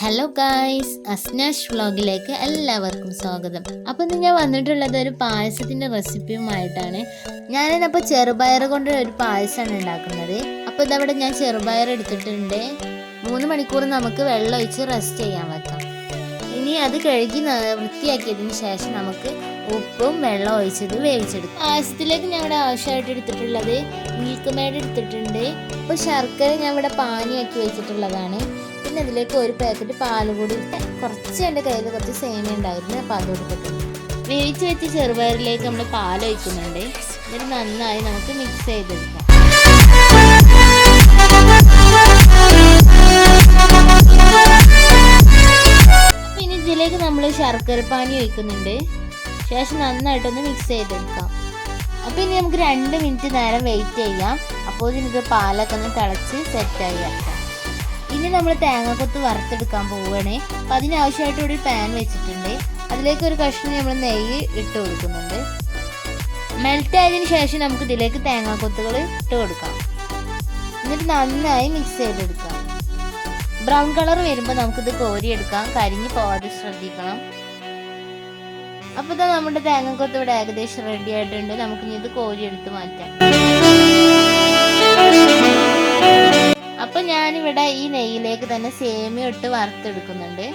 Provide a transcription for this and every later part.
Hello guys, അസ്നാഷ് വ്ളോഗിലേക്ക് എല്ലാവർക്കും സ്വാഗതം. അപ്പോൾ ഞാൻ വന്നിട്ടുള്ളത് ഒരു പായസത്തിൻ്റെ റെസിപ്പിയുമായിട്ടാണ്. ഞാനിപ്പോൾ ചെറുപയർ കൊണ്ട് ഒരു പായസമാണ് ഉണ്ടാക്കുന്നത്. അപ്പോൾ ഇതവിടെ ഞാൻ ചെറുപയർ എടുത്തിട്ടുണ്ട്. 3 മണിക്കൂർ നമുക്ക് വെള്ളം ഒഴിച്ച് റെസ്റ്റ് ചെയ്യാൻ വെക്കാം. ഇനി അത് കഴുകി വൃത്തിയാക്കിയതിന് ശേഷം നമുക്ക് ഉപ്പും വെള്ളം ഒഴിച്ചത് വേവിച്ചെടുക്കാം. പായസത്തിലേക്ക് ഞാൻ ഇവിടെ ആവശ്യമായിട്ട് എടുത്തിട്ടുള്ളത് മിൽക്ക് മെയ്ഡ് എടുത്തിട്ടുണ്ട്. അപ്പോൾ ശർക്കര ഞാൻ ഇവിടെ പാനിയാക്കി വെച്ചിട്ടുള്ളതാണ്. പിന്നെ അതിലേക്ക് ഒരു പാക്കറ്റ് പാൽ കൂടി കുറച്ച് എൻ്റെ കയ്യിൽ കുറച്ച് സേമിയ ഉണ്ടായിരുന്നു, അപ്പോൾ അത് കൊടുത്തിട്ടുണ്ട്. വേവിച്ച് വെച്ച് ചെറുപയറിലേക്ക് നമ്മൾ പാൽ ഒഴിക്കുന്നുണ്ട്. എന്നിട്ട് നന്നായി നമുക്ക് മിക്സ് ചെയ്തെടുക്കാം. പിന്നെ ഇതിലേക്ക് നമ്മൾ ശർക്കര പാനി ഒഴിക്കുന്നുണ്ട്. ശേഷം നന്നായിട്ടൊന്ന് മിക്സ് ചെയ്തെടുക്കാം. അപ്പോൾ ഇനി നമുക്ക് 2 മിനിറ്റ് നേരം വെയിറ്റ് ചെയ്യാം. അപ്പോൾ ഇതിനത് പാലൊക്കെ ഒന്ന് തിളച്ച് സെറ്റായി വെക്കാം. ഇനി നമ്മൾ തേങ്ങാക്കൊത്ത് വറുത്തെടുക്കാൻ പോവുകയാണ്. അപ്പോൾ അതിനാവശ്യമായിട്ട് ഒരു പാൻ വെച്ചിട്ടുണ്ട്. അതിലേക്ക് ഒരു കഷ്ണം നമ്മൾ നെയ്യ് ഇട്ട് കൊടുക്കുന്നുണ്ട്. മെൽറ്റ് ആയതിനു ശേഷം നമുക്ക് ഇതിലേക്ക് തേങ്ങാക്കൊത്തുകൾ ഇട്ട് കൊടുക്കാം. എന്നിട്ട് നന്നായി മിക്സ് ചെയ്തെടുക്കാം. ബ്രൗൺ കളർ വരുമ്പോൾ നമുക്കിത് കോരിയെടുക്കാം. കരിഞ്ഞ് പോവാതെ ശ്രദ്ധിക്കണം. അപ്പോൾ ഇതാ നമ്മുടെ തേങ്ങാക്കൊത്ത് ഇവിടെ ഏകദേശം റെഡി ആയിട്ടുണ്ട്. നമുക്കിനി ഇത് കോരിയെടുത്ത് മാറ്റാം. അപ്പോൾ ഞാനിവിടെ ഈ നെയ്യിലേക്ക് തന്നെ സേമിയ ഇട്ട് വറുത്തെടുക്കുന്നുണ്ട്.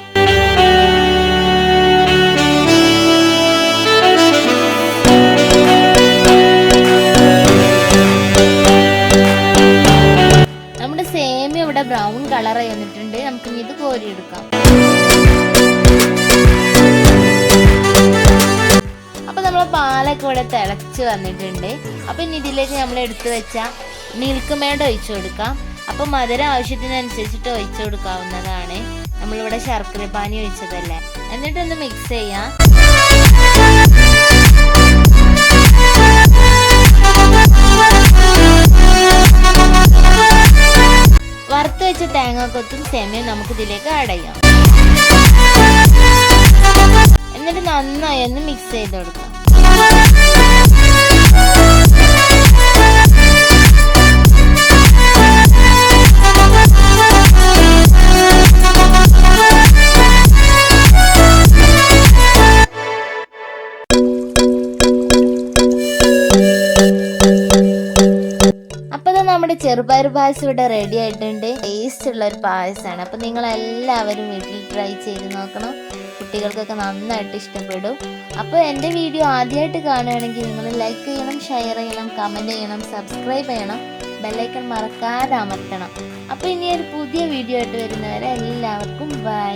നമ്മുടെ സേമിയ ഇവിടെ ബ്രൗൺ കളർ വന്നിട്ടുണ്ട്. നമുക്കിനി ഇത് കോരിയെടുക്കാം. അപ്പോൾ നമ്മളെ പാലൊക്കെ ഇവിടെ തിളച്ച് വന്നിട്ടുണ്ട്. അപ്പോൾ ഇനി ഇതിലേക്ക് നമ്മൾ എടുത്തു വെച്ച മിൽക്ക് മെയ്ഡ് ഒഴിച്ചു കൊടുക്കാം. അപ്പോൾ മധുരം ആവശ്യത്തിനനുസരിച്ചിട്ട് ഒഴിച്ചു കൊടുക്കാവുന്നതാണ്. നമ്മളിവിടെ ശർക്കര പാനി ഒഴിച്ചതല്ലേ. എന്നിട്ടൊന്ന് മിക്സ് ചെയ്യാം. വറുത്ത് വെച്ച തേങ്ങാക്കൊത്തും സേമിയയും നമുക്ക് ഇതിലേക്ക് ആഡ് ചെയ്യാം. എന്നിട്ട് നന്നായി ഒന്ന് മിക്സ് ചെയ്ത് കൊടുക്കാം. നമ്മുടെ ചെറുപയർ പായസം ഇവിടെ റെഡി ആയിട്ടുണ്ട്. ടേസ്റ്റ് ഉള്ള ഒരു പായസമാണ്. അപ്പോൾ നിങ്ങൾ എല്ലാവരും വീട്ടിൽ ട്രൈ ചെയ്ത് നോക്കണം. കുട്ടികൾക്കൊക്കെ നന്നായിട്ട് ഇഷ്ടപ്പെടും. അപ്പോൾ എൻ്റെ വീഡിയോ ആദ്യമായിട്ട് കാണുകയാണെങ്കിൽ നിങ്ങൾ ലൈക്ക് ചെയ്യണം, ഷെയർ ചെയ്യണം, കമൻറ്റ് ചെയ്യണം, സബ്സ്ക്രൈബ് ചെയ്യണം, ബെല്ലൈക്കൺ മറക്കാതെ അമർത്തണം. അപ്പോൾ ഇനി ഒരു പുതിയ വീഡിയോ ആയിട്ട് വരുന്നവരെ എല്ലാവർക്കും ബൈ.